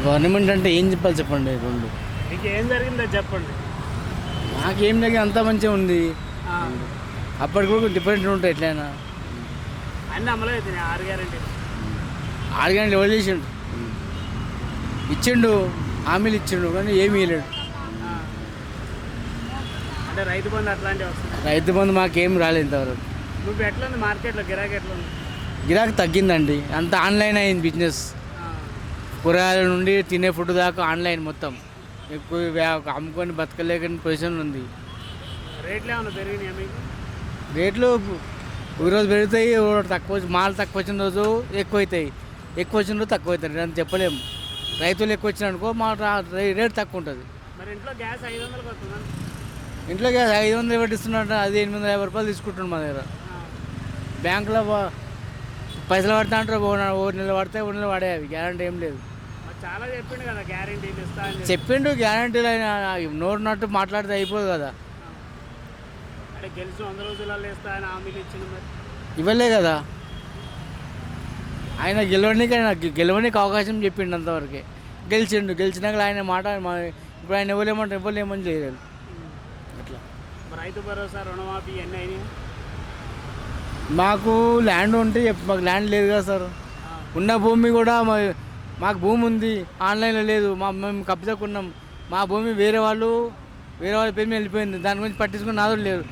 Government అంటే ఏం చెప్పాలి చెప్పండి రెండు. మీకు ఏం జరిగిందో చెప్పండి. నాకేం జరిగింది అంతా మంచిగా ఉంది. అప్పటికి కూడా డిఫరెంట్ ఉంటాయి ఎట్లయినా. అన్నీ అమలు అవుతున్నాయి 6 గ్యారెంటీలు. 6 గంటలు ఎవరు చేసిండు, ఇచ్చిండు హామీలు ఇచ్చిండు కానీ ఏమీ ఇవ్వలేడు. అంటే రైతు బంధు అట్లాంటివి వస్తున్నాయి. రైతు బంధు మాకేం రాలేదు ఇంతవరకు. నువ్వు ఎట్లా ఉంది మార్కెట్లో గిరాకీ ఎట్లా ఉంది? గిరాకీ తగ్గిందండి, అంత ఆన్లైన్ అయింది బిజినెస్. కూరగాయల నుండి తినే ఫుడ్ దాకా ఆన్లైన్ మొత్తం. ఎక్కువ అమ్ముకొని బతకలేకని పొజిషన్ ఉంది. రేట్లు ఏమన్నా పెరిగినాయా మీకు? రేట్లు ఒకరోజు పెరుగుతాయి, తక్కువ మాల్ తక్కువ వచ్చిన రోజు ఎక్కువ అవుతాయి, ఎక్కువ వచ్చిన రోజు తక్కువ అవుతాయి. అని చెప్పలేము. రైతులు ఎక్కువ వచ్చిన అనుకో మా రేట్ తక్కువ ఉంటుంది. మరి ఇంట్లో గ్యాస్ 500కి వస్తుందా? ఇంట్లో గ్యాస్ 500 పెట్టిస్తున్నట్ట, అది 850 రూపాయలు తీసుకుంటున్నాం మా దగ్గర. బ్యాంకులో పైసలు పడతా అంటారు, ఓ నెల పడితే ఓ నెల పడే, అవి గ్యారంటీ ఏం లేదు. చాలా చెప్పిండు కదా గ్యారెంటీలు ఇస్తా అని. చెప్పిండు గ్యారంటీలు అయినా నోరు నట్టు మాట్లాడితే అయిపోదు కదా. అంటే గెలిచి 100 రోజులలో ఇస్తా అని హామీలు ఇచ్చింది, మరి ఇవ్వలే కదా. ఆయన గెలవడానికి అవకాశం చెప్పిండు అంతవరకే. గెలిచినాక ఆయన మాట ఇప్పుడు ఆయన ఇవ్వలేమని చేయలేదు. అట్లా రైతు భరోసా రుణమాఫీ ఇవన్నీ అయినాయి. మాకు ల్యాండ్ ఉంటే మాకు ల్యాండ్ లేదు కదా సార్. ఉన్న భూమి కూడా మాకు భూమి ఉంది, ఆన్లైన్లో లేదు. మేము కబ్జాకున్నాం. మా భూమి వేరే వాళ్ళ పేరు మీద వెళ్ళిపోయింది. దాని గురించి పట్టించుకుని నాదో లేదు.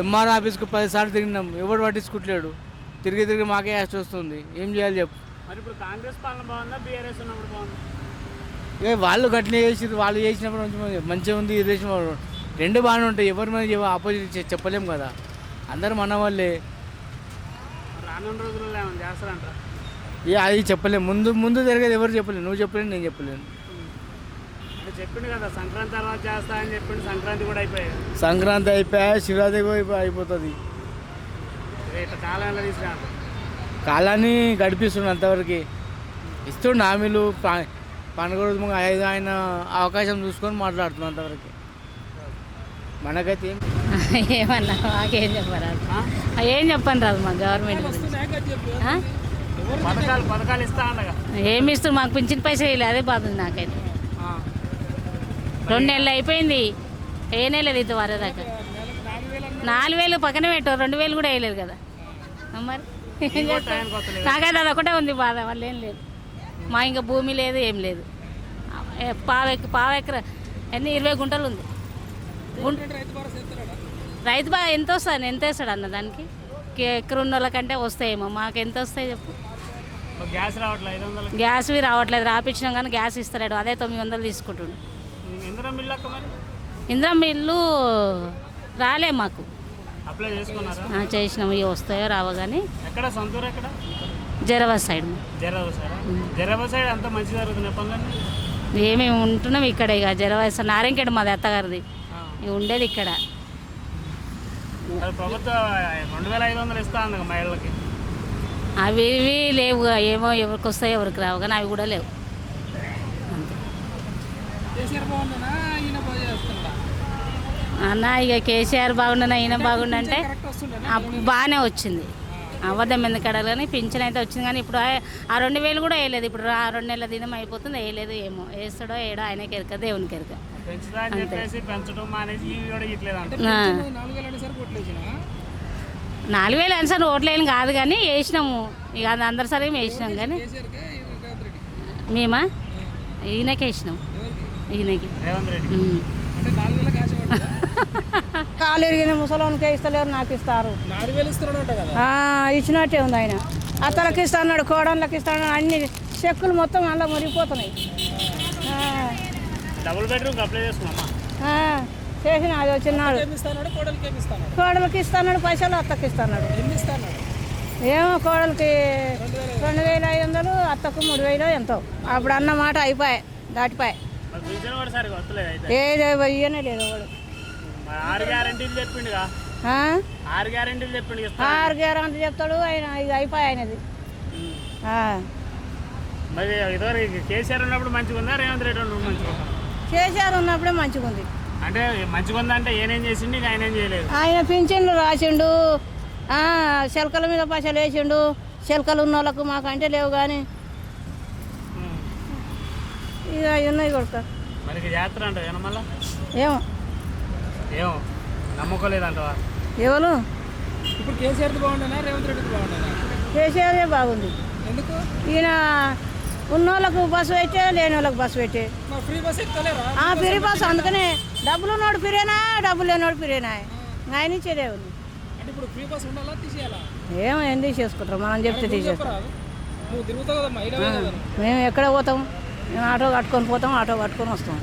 ఎంఆర్ ఆఫీస్కు 10 సార్లు తిరిగినాం, ఎవడు పట్టించుకోవట్లేడు. తిరిగి మాకే యాస్ట్ వస్తుంది. ఏం చేయాలి చెప్పు. మరి ఇప్పుడు కాంగ్రెస్ పాలన బాగుందా, బీఆర్ఎస్ ఉన్నప్పుడు బాగుందా? వాళ్ళు గట్టిన చేసి వాళ్ళు చేసినప్పుడు మంచిగా ఉంది, ఇది చేసిన రెండు బాగానే ఉంటాయి. ఎవరి మీద ఆపోజిట్ చెప్పలేము కదా. అందరూ మన వాళ్ళే. రానున్న రోజుల్లో ఏమైనా చేస్తారంటారా? అది చెప్పలేము. ముందు జరిగేది ఎవరు చెప్పలేను. నువ్వు చెప్పలేను, నేను చెప్పలేను. అంటే చెప్పిండు కదా సంక్రాంతి తర్వాత చేస్తా అని చెప్పిండు. సంక్రాంతి కూడా అయిపోయాయి. సంక్రాంతి అయిపోయా, శివరాత్రి అయిపోతుంది. ఇట్లా కాలం ఎలా తీసుకురా? కాలాన్ని గడిపిస్తుండు అంతవరకు. ఇస్తుండు హామీలు. పండుగ రోజు ఆయన అవకాశం చూసుకొని మాట్లాడుతున్నాం అంతవరకు. మనకైతే ఏమన్నా మాకేం చెప్పరాదు, ఏం చెప్పండి రాదు మా గవర్నమెంట్. పథకాలు ఇస్తా ఉండగా ఏమి ఇస్తారు మాకు? పింఛన్ పైసలు వేయలేదు, అదే బాధ ఉంది నాకైతే. 2 నెలలు అయిపోయింది, ఏ నెలలేదు ఇది వరదాకా. 4,000 పక్కన పెట్టు, 2,000 కూడా వేయలేదు కదా. మరి నాకైతే అది ఒకటే ఉంది బాధ. వాళ్ళు ఏం లేదు. మా ఇంకా భూమి లేదు, ఏం లేదు. పావెకర అన్నీ 20 గుంటలు ఉంది. రైతు బాగా ఎంత వేస్తాడు అన్న దానికి? ఎక్కడ ఉన్న వాళ్ళకంటే వస్తాయేమో, మాకు ఎంత వస్తాయి చెప్పు. గ్యాస్వి రావట్లేదు. రాపించినాం కానీ గ్యాస్ ఇస్తలేడు, అదే 900 తీసుకుంటుండు. ఇందిరా మిల్లు రాలే మాకు. చేసినాము, ఇవి వస్తాయో రావో కానీ. జరవా సైడ్. ఏమేమి ఉంటున్నాం ఇక్కడ. ఇక జరవా నారాయణఖేడ్ మాది అత్తగారిది, ఇవి ఉండేది ఇక్కడ. అవి ఇవి లేవు, ఏమో ఎవరికి వస్తాయో ఎవరికి రావు కానీ అవి కూడా లేవు. అన్న ఇక కేసీఆర్ బాగుండనా ఈయన బాగుండంటే బాగానే వచ్చింది. అబద్ధం ఎందుకు అడగాలని పింఛన్ అయితే వచ్చింది కానీ ఇప్పుడు ఆ 2,000 కూడా వేయలేదు. ఇప్పుడు 2 నెలల దినం అయిపోతుంది, వేయలేదు. ఏమో వేస్తాడో ఏడో ఆయనకి ఎరక, దేవునికి ఎరక. 4,000 అని సార్ ఓట్లేని కాదు కానీ వేసినాము. ఇక అందరు సరే వేసినాం కానీ మేమా ఈయనకే వేసినాం. ఈయనకి కాలు ఎరిగిన ముసలోనికే ఇస్తలేరు, నాకు ఇస్తారు. ఇచ్చినట్టే ఉంది ఆయన. అత్తలకి ఇస్తాడు, కోడళ్ళకి ఇస్తాడు, అన్ని చెక్కులు మొత్తం అలా మురిగిపోతున్నాయి. చేసిన అది వచ్చినాడు. కోడలకి ఇస్తాడు పైసలు, అత్తకి ఇస్తాడు. ఏమో కోడలకి 2,500, అత్తకు 3,000 ఎంతో. అప్పుడు అన్న మాట అయిపోయాయి, దాటిపోయాయి. ఏదో ఇయ్యనే లేదు వాడు. 6 గ్యారెంటీలు చెప్తాడు ఆయన. ఇక అయిపోయి ఆయనది. కేసీఆర్ ఉన్నప్పుడు మంచిగా ఉందా, రేవంత్ రెడ్డి ఉన్నప్పుడు మంచిగా ఉందా? కేసీఆర్ ఉన్నప్పుడే మంచిగా ఉంది. అంటే మంచిగా ఉందంటే ఏనేం చేసిండు, ఆయన ఏం చేయలేదు. ఆయన పింఛన్లు రాసిండు, శిల్కల మీద పైసలు వేసిండు. శిల్కలు ఉన్న వాళ్ళకు మాకంటే లేవు కానీ ఇక అవి ఉన్నాయి కొడుక. మరి ఇక జాతర అంటావు ఏమన్నా మళ్ళా ఏమో ఏమో నమ్మకం లేదంటావా? ఎవరు ఇప్పుడు కేసీఆర్ది బాగుండేనా రేవంత్ రెడ్డిది బాగుండేనా? కేసీఆర్ బాగుంది. ఎందుకు ఈయన ఉన్నోళ్ళకు బస్సు పెట్టే, లేని వాళ్ళకి బస్సు పెట్టే. మరి ఫ్రీ బస్ ఎక్కుతలేరా? ఫ్రీ బస్సు, అందుకనే డబ్బులు ఉన్నోడు పిరేనా, డబ్బులు లేనివాడు పిరేనా, ఆయన ఇచ్చేదే ఉంది. అంటే ఇప్పుడు ఫ్రీ బస్ ఉండాలా తీసేయాలా? ఏమో ఎందుకు చేసుకుంటారు, మనం చెప్తే తీసేస్తాం. చెప్పరాదు. నువ్వు తిరుగుతావు కదమ్మా, హైదరాబాద్ కదా. మేము ఎక్కడ పోతాం, మేము ఆటో కట్టుకొని పోతాం, ఆటో కట్టుకొని వస్తాం.